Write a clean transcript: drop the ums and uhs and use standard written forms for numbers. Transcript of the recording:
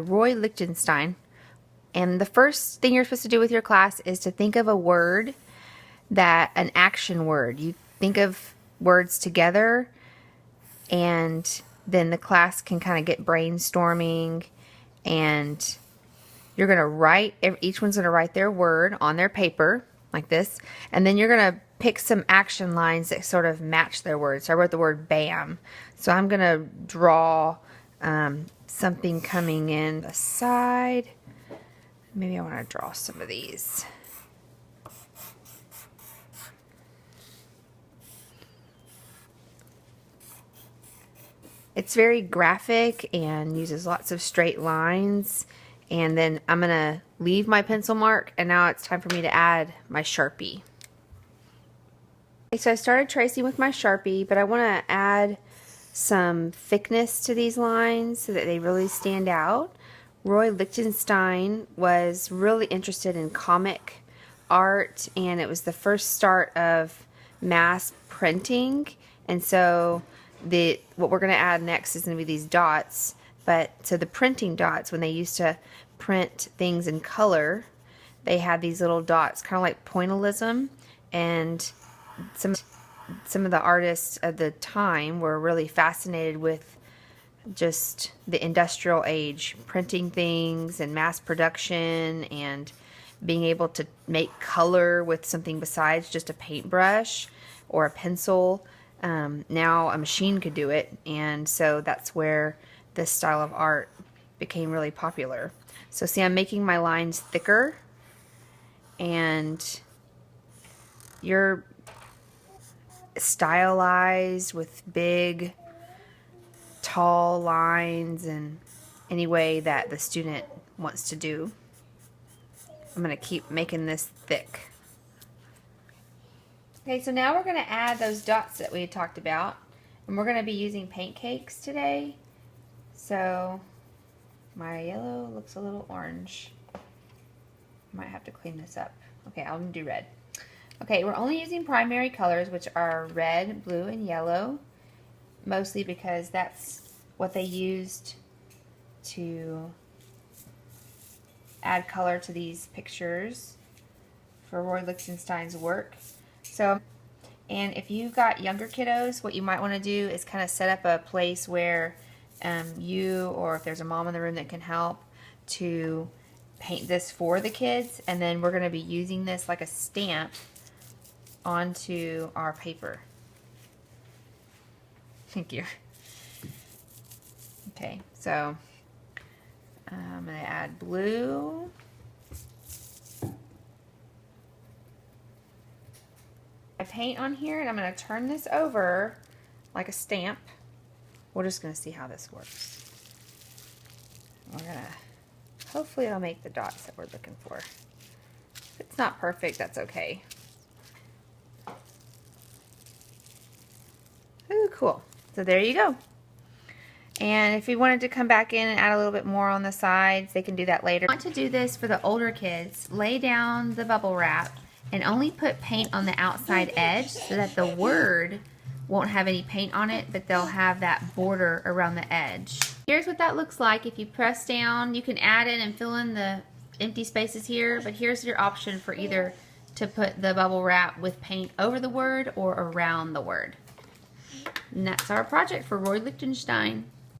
Roy Lichtenstein. And the first thing you're supposed to do with your class is to think of a word an action word. You think of words together, and then the class can kind of get brainstorming, and you're going to write, each one's going to write their word on their paper like this, and then you're going to pick some action lines that sort of match their words. So I wrote the word BAM. So I'm going to draw something coming in the side. Maybe I want to draw some of these. It's very graphic and uses lots of straight lines. And then I'm going to leave my pencil mark, and now it's time for me to add my Sharpie. Okay, so I started tracing with my Sharpie, but I want to add some thickness to these lines so that they really stand out. Roy Lichtenstein was really interested in comic art, and it was the first start of mass printing. And so what we're going to add next is going to be these dots. But so the printing dots, when they used to print things in color, they had these little dots, kind of like pointillism, and some of the artists of the time were really fascinated with just the industrial age, printing things and mass production and being able to make color with something besides just a paintbrush or a pencil. Now a machine could do it, and so that's where this style of art became really popular. So see, I'm making my lines thicker, and you're stylized with big, tall lines in any way that the student wants to do. I'm going to keep making this thick. Okay, so now we're going to add those dots that we had talked about, and we're going to be using paint cakes today. So my yellow looks a little orange. Might have to clean this up. Okay, I'm going to do red. Okay, we're only using primary colors, which are red, blue, and yellow, mostly because that's what they used to add color to these pictures for Roy Lichtenstein's work. So, and if you've got younger kiddos, what you might want to do is kind of set up a place where you, or if there's a mom in the room that can help, to paint this for the kids, and then we're going to be using this like a stamp onto our paper. Thank you. Okay, so I'm going to add blue. I paint on here, and I'm going to turn this over like a stamp. We're just going to see how this works. We're going to, hopefully it'll make the dots that we're looking for. If it's not perfect, that's okay. Ooh, cool. So there you go. And if you wanted to come back in and add a little bit more on the sides, they can do that later. I want to do this for the older kids. Lay down the bubble wrap and only put paint on the outside edge so that the word won't have any paint on it, but they'll have that border around the edge. Here's what that looks like. If you press down, you can add in and fill in the empty spaces here, but here's your option for either to put the bubble wrap with paint over the word or around the word. And that's our project for Roy Lichtenstein.